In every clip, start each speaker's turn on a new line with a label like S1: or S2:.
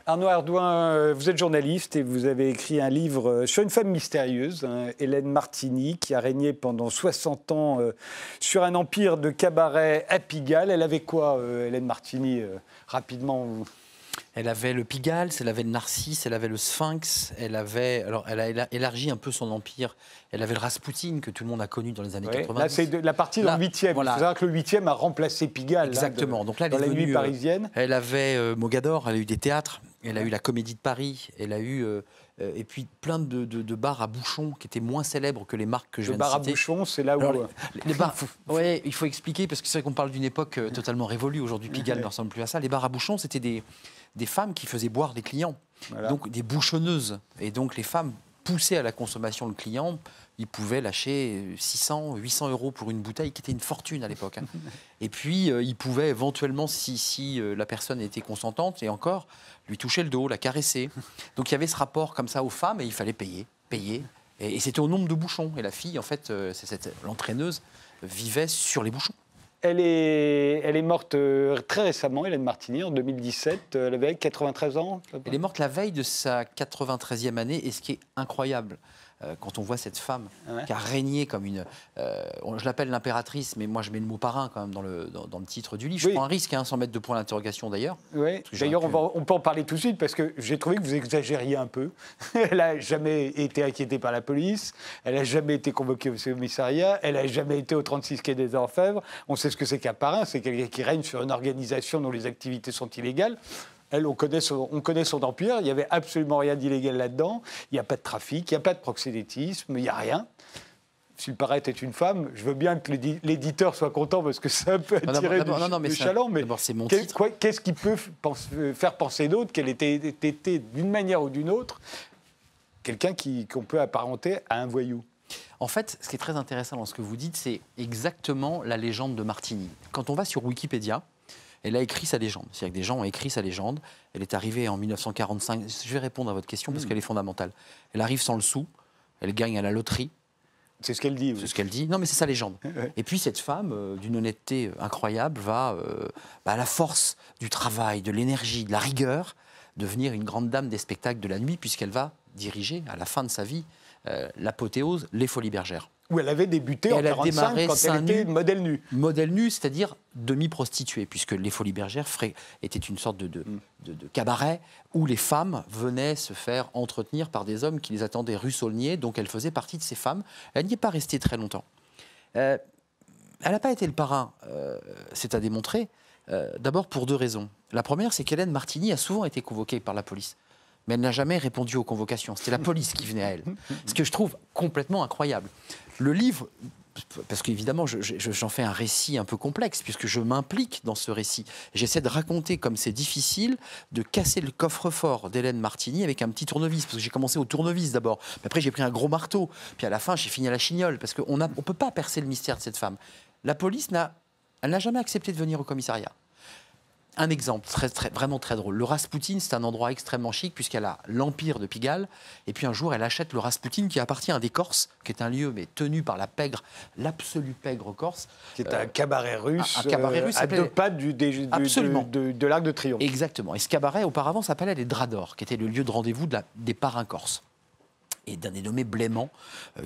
S1: Arnaud Ardouin, vous êtes journaliste et vous avez écrit un livre sur une femme mystérieuse, Hélène Martini, qui a régné pendant 60 ans sur un empire de cabaret à Pigalle. Elle avait quoi, Hélène Martini, rapidement?
S2: Elle avait le Pigalle, elle avait le Narcisse, elle avait le Sphinx, elle a élargi un peu son empire. Elle avait le Rasputin que tout le monde a connu dans les années 90.
S1: Là, c'est la partie dans le 8e.
S2: Voilà.
S1: Il faut savoir que le 8e a remplacé Pigalle.
S2: Exactement. Donc là,
S1: dans la nuit parisienne.
S2: Elle avait Mogador, elle a eu des théâtres, elle a eu la Comédie de Paris, elle a eu... et puis plein de bars à bouchons qui étaient moins célèbres que les marques que je viens de citer.
S1: Les bars à bouchons, c'est là où...
S2: Alors, les bars, ouais, il faut expliquer, parce que c'est vrai qu'on parle d'une époque totalement révolue. Aujourd'hui, Pigalle ne ressemble plus à ça. Les bars à bouchons, c'était des femmes qui faisaient boire des clients, donc des bouchonneuses. Et donc les femmes poussaient à la consommation le client. Ils pouvaient lâcher 600, 800 euros pour une bouteille qui était une fortune à l'époque. Et puis, ils pouvaient éventuellement, si la personne était consentante, et encore, lui toucher le dos, la caresser. Donc il y avait ce rapport comme ça aux femmes, et il fallait payer. Et c'était au nombre de bouchons. Et la fille, en fait, l'entraîneuse, vivait sur les bouchons.
S1: Elle est morte très récemment, Hélène Martini, en 2017. Elle avait 93 ans.
S2: Elle est morte la veille de sa 93e année. Et ce qui est incroyable, quand on voit cette femme qui a régné comme une... je l'appelle l'impératrice, mais moi je mets le mot parrain quand même dans le titre du livre. Je prends un risque, sans mettre de point d'interrogation d'ailleurs.
S1: Oui. D'ailleurs, on peut en parler tout de suite, parce que j'ai trouvé que vous exagériez un peu. Elle n'a jamais été inquiétée par la police, elle n'a jamais été convoquée au commissariat, elle n'a jamais été au 36 quai des Orfèvres. On sait ce que c'est qu'un parrain, c'est quelqu'un qui règne sur une organisation dont les activités sont illégales. Elle, on connaît son empire, il n'y avait absolument rien d'illégal là-dedans, il n'y a pas de trafic, il n'y a pas de proxénétisme, il n'y a rien. Si le parrain était une femme, je veux bien que l'éditeur soit content parce que ça peut attirer du chaland, mais qu'est-ce qui peut faire penser d'autre qu'elle était d'une manière ou d'une autre quelqu'un qu'on peut apparenter à un voyou?
S2: En fait, ce qui est très intéressant dans ce que vous dites, c'est exactement la légende de Martini. Quand on va sur Wikipédia, elle a écrit sa légende. C'est-à-dire que des gens ont écrit sa légende. Elle est arrivée en 1945. Je vais répondre à votre question parce qu'elle est fondamentale. Elle arrive sans le sou. Elle gagne à la loterie.
S1: C'est ce qu'elle dit. Oui.
S2: C'est ce qu'elle dit. Non, mais c'est sa légende. Et puis cette femme, d'une honnêteté incroyable, va, à la force du travail, de l'énergie, de la rigueur, devenir une grande dame des spectacles de la nuit, puisqu'elle va diriger, à la fin de sa vie, l'apothéose, les Folies Bergères.
S1: Où elle avait débuté en 1945 quand elle était modèle nu.
S2: Modèle nu, c'est-à-dire demi-prostituée, puisque les Folies Bergères étaient une sorte de cabaret où les femmes venaient se faire entretenir par des hommes qui les attendaient rue Saulnier, donc elle faisait partie de ces femmes. Elle n'y est pas restée très longtemps. Elle n'a pas été le parrain, c'est à démontrer, d'abord pour deux raisons. La première, c'est qu'Hélène Martini a souvent été convoquée par la police. Mais elle n'a jamais répondu aux convocations. C'était la police qui venait à elle. Ce que je trouve complètement incroyable. Le livre, parce qu'évidemment, j'en fais un récit un peu complexe, puisque je m'implique dans ce récit. J'essaie de raconter comme c'est difficile de casser le coffre-fort d'Hélène Martini avec un petit tournevis. Parce que j'ai commencé au tournevis d'abord. Puis après, j'ai pris un gros marteau. Puis à la fin, j'ai fini à la chignole. Parce qu'on ne peut pas percer le mystère de cette femme. La police n'a jamais accepté de venir au commissariat. Un exemple vraiment très drôle. Le Rasputin, c'est un endroit extrêmement chic puisqu'elle a l'empire de Pigalle. Et puis un jour, elle achète le Rasputin qui appartient à des Corses, qui est un lieu tenu par la pègre, l'absolu pègre corse.
S1: Qui est un cabaret russe,
S2: à
S1: 2 pas de l'Arc de Triomphe.
S2: Exactement. Et ce cabaret, auparavant, s'appelait les Draps d'Or, qui était le lieu de rendez-vous des parrains corses. Et d'un dénommé Blément,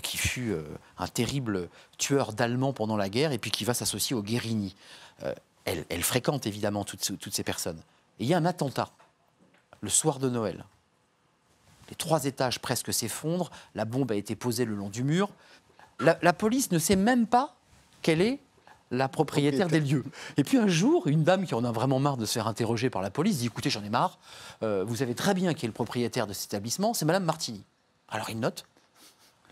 S2: qui fut un terrible tueur d'Allemands pendant la guerre et puis qui va s'associer aux Guérini. Elle fréquente évidemment toutes ces personnes. Et il y a un attentat, le soir de Noël. Les 3 étages presque s'effondrent, la bombe a été posée le long du mur. La police ne sait même pas quelle est la propriétaire des lieux. Et puis un jour, une dame qui en a vraiment marre de se faire interroger par la police dit « Écoutez, j'en ai marre, vous savez très bien qui est le propriétaire de cet établissement, c'est Madame Martini. » Alors il note.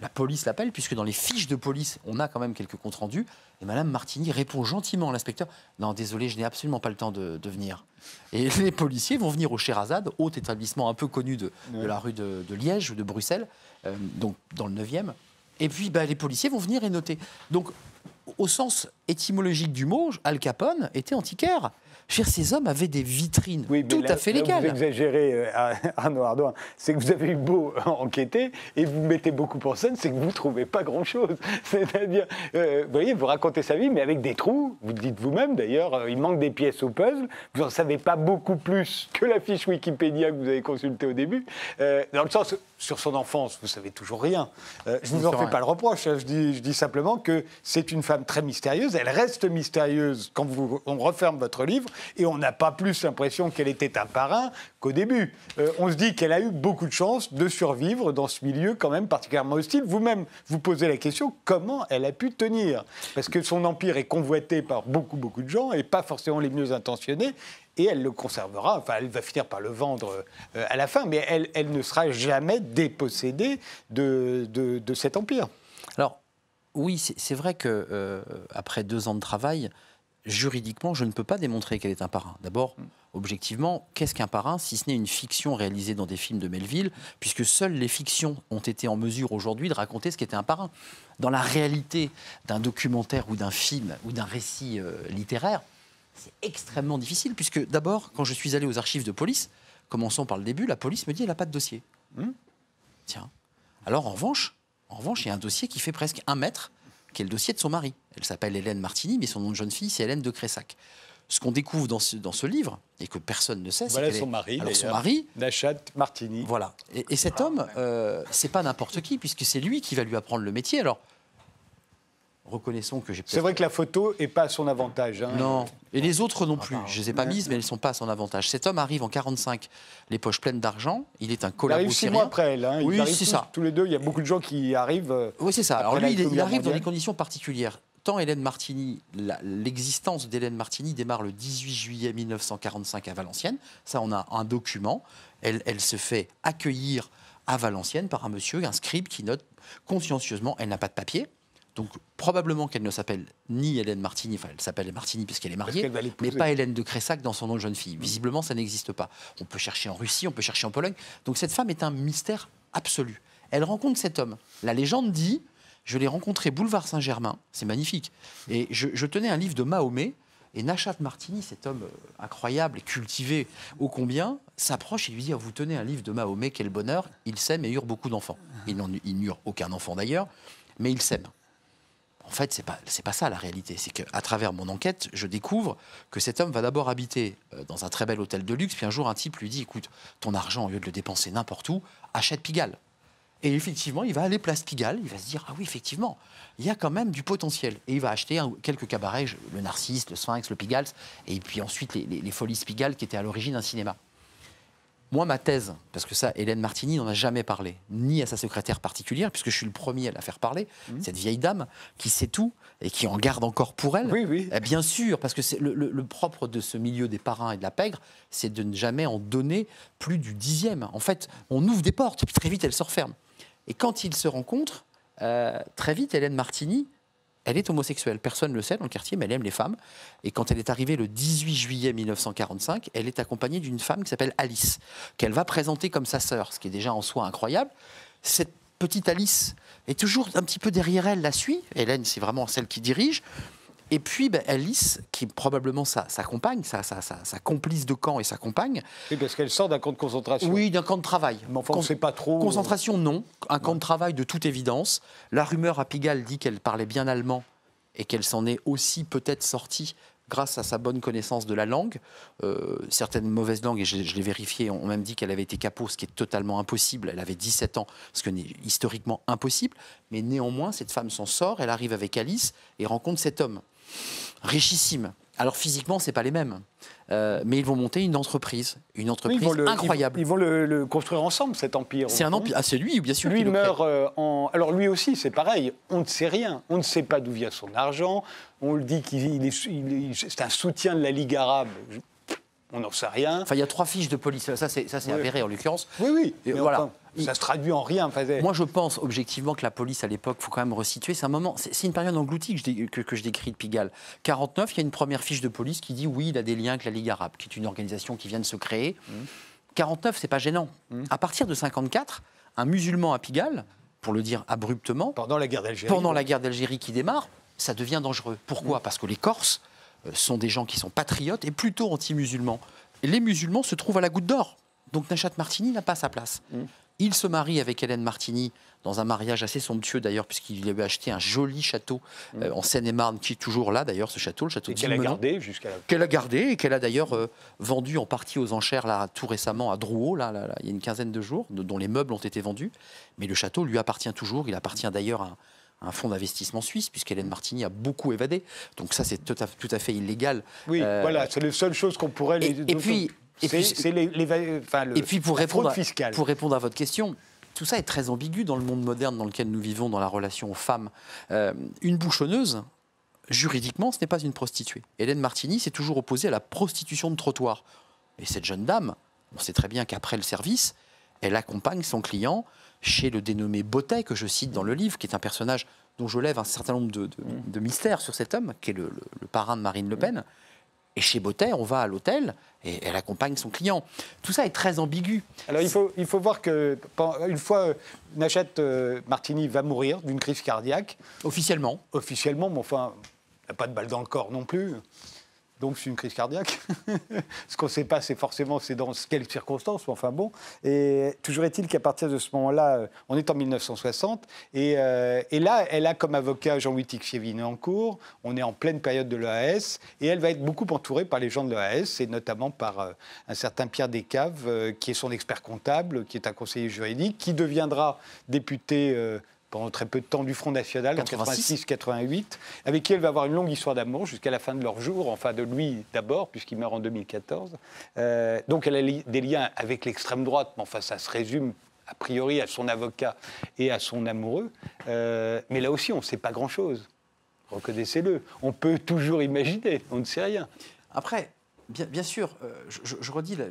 S2: La police l'appelle, puisque dans les fiches de police, on a quand même quelques comptes rendus. Et Madame Martini répond gentiment à l'inspecteur « Non, désolé, je n'ai absolument pas le temps de venir. » Et les policiers vont venir au Sherazade, haut établissement un peu connu de la rue de Liège ou de Bruxelles, donc dans le 9e. Et puis les policiers vont venir et noter. Donc, au sens étymologique du mot, Al Capone était antiquaire. Je veux dire, ces hommes avaient des vitrines tout
S1: là,
S2: à fait
S1: là
S2: légales.
S1: Vous exagérez, Arnaud Ardouin, c'est que vous avez eu beau enquêter et vous mettez beaucoup en scène, c'est que vous ne trouvez pas grand-chose. C'est-à-dire, vous voyez, vous racontez sa vie, mais avec des trous, vous le dites vous-même d'ailleurs, il manque des pièces au puzzle, vous n'en savez pas beaucoup plus que la fiche Wikipédia que vous avez consultée au début, dans le sens, sur son enfance, vous ne savez toujours rien. Je ne vous en fais pas le reproche, hein, je dis simplement que c'est une femme très mystérieuse, elle reste mystérieuse quand on referme votre livre, et on n'a pas plus l'impression qu'elle était un parrain qu'au début. On se dit qu'elle a eu beaucoup de chance de survivre dans ce milieu quand même particulièrement hostile. Vous-même, vous posez la question, comment elle a pu tenir? Parce que son empire est convoité par beaucoup de gens, et pas forcément les mieux intentionnés, et elle le conservera, enfin elle va finir par le vendre à la fin, mais elle ne sera jamais dépossédée de cet empire.
S2: Alors, oui, c'est vrai que après 2 ans de travail, juridiquement, je ne peux pas démontrer qu'elle est un parrain. D'abord, objectivement, qu'est-ce qu'un parrain, si ce n'est une fiction réalisée dans des films de Melville, puisque seules les fictions ont été en mesure aujourd'hui de raconter ce qu'était un parrain. Dans la réalité d'un documentaire ou d'un film ou d'un récit littéraire, c'est extrêmement difficile, puisque d'abord, quand je suis allé aux archives de police, commençons par le début, la police me dit qu'elle n'a pas de dossier. Tiens. Alors, en revanche, il y a un dossier qui fait presque 1 mètre, qui est le dossier de son mari. Elle s'appelle Hélène Martini, mais son nom de jeune fille, c'est Hélène de Cressac. Ce qu'on découvre dans ce livre, et que personne ne sait,
S1: voilà
S2: c'est
S1: son mari,
S2: son mari,
S1: Nachat Martini.
S2: Voilà. Et cet homme, c'est pas n'importe qui, puisque c'est lui qui va lui apprendre le métier. Alors, reconnaissons que j'ai peut-être...
S1: C'est vrai que la photo n'est pas à son avantage. Hein.
S2: Non, et les autres non plus. Je ne les ai pas mises, mais elles ne sont pas à son avantage. Cet homme arrive en 1945, les poches pleines d'argent. Il est un collabo
S1: Il arrive 6
S2: syrien.
S1: mois après elle. Hein.
S2: Oui,
S1: c'est
S2: ça.
S1: Tous les deux, il y a beaucoup de gens qui arrivent.
S2: Oui, c'est ça. Alors lui, il arrive dans
S1: mondiale.
S2: des conditions particulières. Tant Hélène Martini, l'existence d'Hélène Martini démarre le 18 juillet 1945 à Valenciennes. Ça, on a un document. Elle se fait accueillir à Valenciennes par un monsieur, un scribe, qui note consciencieusement, elle n'a pas de papier. Donc, probablement qu'elle ne s'appelle ni Hélène Martini, enfin, elle s'appelle Martini puisqu'elle est mariée, mais pas Hélène de Cressac dans son nom de jeune fille. Visiblement, ça n'existe pas. On peut chercher en Russie, on peut chercher en Pologne. Donc, cette femme est un mystère absolu. Elle rencontre cet homme. La légende dit, je l'ai rencontré boulevard Saint-Germain, c'est magnifique. Et je tenais un livre de Mahomet, et Nachat Martini, cet homme incroyable et cultivé ô combien, s'approche et lui dit, vous tenez un livre de Mahomet, quel bonheur, il s'aime et eure beaucoup d'enfants. Il n'eure aucun enfant d'ailleurs, mais il s'aime. En fait, c'est pas ça la réalité. C'est qu'à travers mon enquête, je découvre que cet homme va d'abord habiter dans un très bel hôtel de luxe, puis un jour, un type lui dit, écoute, ton argent, au lieu de le dépenser n'importe où, achète Pigalle. Et effectivement, il va aller place Pigalle, il va se dire, ah oui, effectivement, il y a quand même du potentiel. Et il va acheter quelques cabarets, le Narcisse, le Sphinx, le Pigalle, et puis ensuite les Folies Pigalle, qui étaient à l'origine un cinéma. Moi, ma thèse, parce que ça, Hélène Martini n'en a jamais parlé, ni à sa secrétaire particulière, puisque je suis le premier à la faire parler, cette vieille dame qui sait tout et qui en garde encore pour elle.
S1: Oui, oui.
S2: Bien sûr, parce que c'est le propre de ce milieu des parrains et de la pègre, c'est de ne jamais en donner plus du 10e. En fait, on ouvre des portes, et puis très vite, elles se referment. Et quand ils se rencontrent, très vite, Hélène Martini, elle est homosexuelle. Personne ne le sait dans le quartier, mais elle aime les femmes. Et quand elle est arrivée le 18 juillet 1945, elle est accompagnée d'une femme qui s'appelle Alice, qu'elle va présenter comme sa sœur, ce qui est déjà en soi incroyable. Cette petite Alice est toujours un petit peu derrière elle, la suit. Hélène, c'est vraiment celle qui dirige. Et puis Alice, qui est probablement sa compagne, sa complice de camp et sa compagne.
S1: Oui, parce qu'elle sort d'un camp de concentration.
S2: Oui, d'un camp de travail.
S1: Mais enfin, on ne sait pas trop.
S2: Concentration, non. Un camp de travail de toute évidence. La rumeur à Pigalle dit qu'elle parlait bien allemand et qu'elle s'en est aussi peut-être sortie grâce à sa bonne connaissance de la langue. Certaines mauvaises langues, et je l'ai vérifié, ont même dit qu'elle avait été capot, ce qui est totalement impossible. Elle avait 17 ans, ce qui est historiquement impossible. Mais néanmoins, cette femme s'en sort, elle arrive avec Alice et rencontre cet homme. Richissime. Alors physiquement, c'est pas les mêmes, mais ils vont monter une entreprise incroyable.
S1: Ils vont le construire ensemble, cet empire.
S2: C'est un empire. Ah, c'est lui, bien sûr.
S1: Lui meurt Alors lui aussi, c'est pareil. On ne sait rien. On ne sait pas d'où vient son argent. On le dit c'est un soutien de la Ligue arabe. On n'en sait rien.
S2: Enfin, il y a 3 fiches de police. Ça, c'est avéré en l'occurrence.
S1: Oui.
S2: Et voilà.
S1: Enfin, ça se traduit en rien.
S2: Moi, je pense objectivement que la police, à l'époque, il faut quand même resituer. C'est un moment, c'est une période engloutie que je décris de Pigalle. 49, il y a une première fiche de police qui dit oui, il a des liens avec la Ligue arabe, qui est une organisation qui vient de se créer. 49, c'est pas gênant. À partir de 54, un musulman à Pigalle, pour le dire abruptement,
S1: pendant la guerre d'Algérie,
S2: qui démarre, ça devient dangereux. Pourquoi ? Parce que les Corses sont des gens qui sont patriotes et plutôt anti-musulmans. Et les musulmans se trouvent à la Goutte d'Or. Donc Nachat Martini n'a pas sa place. Il se marie avec Hélène Martini dans un mariage assez somptueux d'ailleurs, puisqu'il avait acheté un joli château en Seine-et-Marne, qui est toujours là d'ailleurs, ce château, le château de
S1: Qu'elle a gardé jusqu'à la...
S2: Qu'elle a gardé et qu'elle a d'ailleurs vendu en partie aux enchères là, tout récemment à Drouot, là, il y a une quinzaine de jours, dont les meubles ont été vendus. Mais le château lui appartient toujours, il appartient d'ailleurs à un fonds d'investissement suisse, puisqu'Hélène Martini a beaucoup évadé. Donc ça, c'est tout à fait illégal.
S1: Oui, voilà, c'est la seule chose qu'on pourrait...
S2: Et puis pour répondre à votre question, tout ça est très ambigu dans le monde moderne dans lequel nous vivons, dans la relation aux femmes. Une bouchonneuse, juridiquement, ce n'est pas une prostituée. Hélène Martini s'est toujours opposée à la prostitution de trottoir. Et cette jeune dame, on sait très bien qu'après le service, elle accompagne son client chez le dénommé Bottet, que je cite dans le livre, qui est un personnage dont je lève un certain nombre de mystères sur cet homme, qui est le parrain de Marine Le Pen. Et chez Bottet, on va à l'hôtel et elle accompagne son client. Tout ça est très ambigu.
S1: Alors il faut voir qu'une fois, Nachat Martini va mourir d'une crise cardiaque.
S2: Officiellement.
S1: Officiellement, mais enfin, il n'y a pas de balle dans le corps non plus. Donc c'est une crise cardiaque. Ce qu'on ne sait pas, c'est forcément dans quelles circonstances, mais enfin bon. Et toujours est-il qu'à partir de ce moment-là, on est en 1960, et là, elle a comme avocat Jean-Louis Tixier-Vinencourt, on est en pleine période de l'EAS, et elle va être beaucoup entourée par les gens de l'EAS, et notamment par un certain Pierre Descaves, qui est son expert comptable, qui est un conseiller juridique, qui deviendra député... pendant très peu de temps du Front National, en 86-88, avec qui elle va avoir une longue histoire d'amour jusqu'à la fin de leur jour, enfin de lui d'abord, puisqu'il meurt en 2014. Donc elle a des liens avec l'extrême droite, mais enfin ça se résume a priori à son avocat et à son amoureux. Mais là aussi, on ne sait pas grand-chose. Reconnaissez-le. On peut toujours imaginer, on ne sait rien.
S2: Après, bien sûr, je redis, là,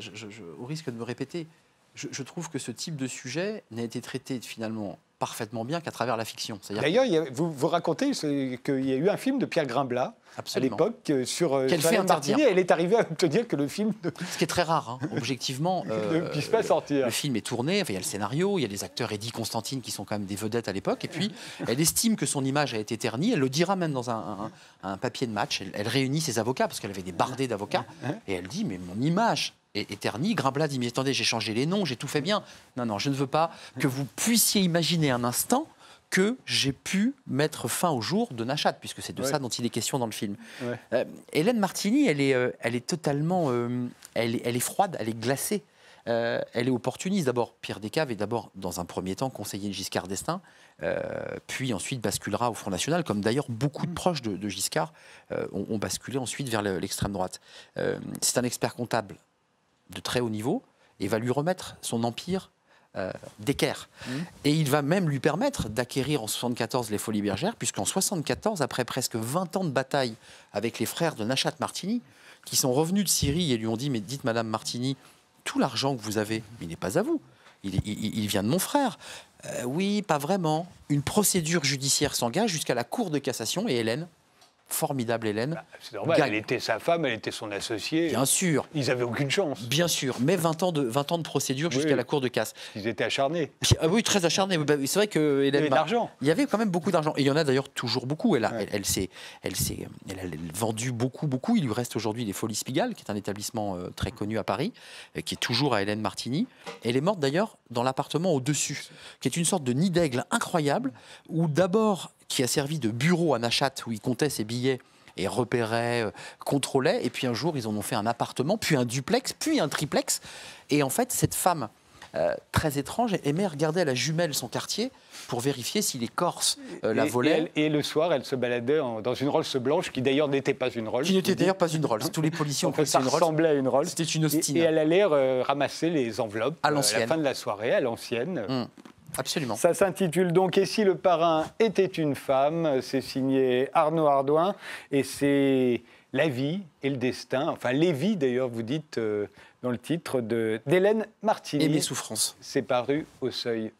S2: au risque de me répéter, je trouve que ce type de sujet n'a été traité finalement parfaitement bien qu'à travers la fiction.
S1: D'ailleurs, vous racontez qu'il y a eu un film de Pierre Grimblat,
S2: absolument,
S1: à l'époque, sur
S2: Hélène Martini.
S1: Elle est arrivée à obtenir que le film...
S2: Ce qui est très rare, hein, objectivement.
S1: ne puisse pas sortir.
S2: Le film est tourné, enfin, il y a le scénario, il y a les acteurs Eddie Constantine qui sont quand même des vedettes à l'époque, et puis elle estime que son image a été ternie, elle le dira même dans un papier de match, elle réunit ses avocats, parce qu'elle avait des bardées d'avocats, et elle dit, mais mon image est ternie. Grimblat dit, mais attendez, j'ai changé les noms, j'ai tout fait bien. Non, je ne veux pas que vous puissiez imaginer un instant que j'ai pu mettre fin au jour de Nachat, puisque c'est de ça dont il est question dans le film. Hélène Martini, elle est totalement... elle est froide, elle est glacée. Elle est opportuniste. D'abord, Pierre Descaves est d'abord, dans un premier temps, conseiller de Giscard d'Estaing, puis ensuite basculera au Front National, comme d'ailleurs beaucoup de proches de Giscard ont basculé ensuite vers l'extrême droite. C'est un expert comptable de très haut niveau et va lui remettre son empire d'équerre. Et il va même lui permettre d'acquérir en 1974 les Folies Bergères, puisqu'en 1974, après presque 20 ans de bataille avec les frères de Nachat Martini, qui sont revenus de Syrie et lui ont dit « Mais dites, Madame Martini, tout l'argent que vous avez, il n'est pas à vous. Il vient de mon frère. » Oui, pas vraiment. Une procédure judiciaire s'engage jusqu'à la Cour de cassation et Hélène, formidable Hélène.
S1: C'est normal, elle était sa femme, elle était son associée.
S2: Bien sûr.
S1: Ils n'avaient aucune chance.
S2: Bien sûr, mais 20 ans de procédure jusqu'à la Cour de casse.
S1: Ils étaient acharnés.
S2: Oui, très acharnés. C'est vrai que Hélène...
S1: Il y avait de l'argent.
S2: Il y avait quand même beaucoup d'argent. Et il y en a d'ailleurs toujours beaucoup. Elle a vendu beaucoup. Il lui reste aujourd'hui les Folies Pigalle, qui est un établissement très connu à Paris, qui est toujours à Hélène Martini. Elle est morte d'ailleurs dans l'appartement au-dessus, qui est une sorte de nid d'aigle incroyable, où d'abord, qui a servi de bureau à Nachat, où il comptait ses billets et repérait, contrôlait. Et puis un jour, ils en ont fait un appartement, puis un duplex, puis un triplex. Et en fait, cette femme très étrange aimait regarder à la jumelle son quartier pour vérifier si les Corses la volaient.
S1: Et le soir, elle se baladait dans une Rolls blanche, qui d'ailleurs n'était pas une Rolls.
S2: Qui n'était d'ailleurs pas une Rolls. Tous les policiers ont cru que c'était une Rolls.
S1: Ça ressemblait à une Rolls.
S2: C'était une Austin.
S1: Et elle allait ramasser les enveloppes
S2: à
S1: la fin de la soirée, à l'ancienne.
S2: Absolument.
S1: Ça s'intitule donc « Et si le parrain était une femme ?» C'est signé Arnaud Ardouin et c'est la vie et le destin, enfin les vies d'ailleurs, vous dites dans le titre, d'Hélène Martini.
S2: Et mes souffrances.
S1: C'est paru au Seuil.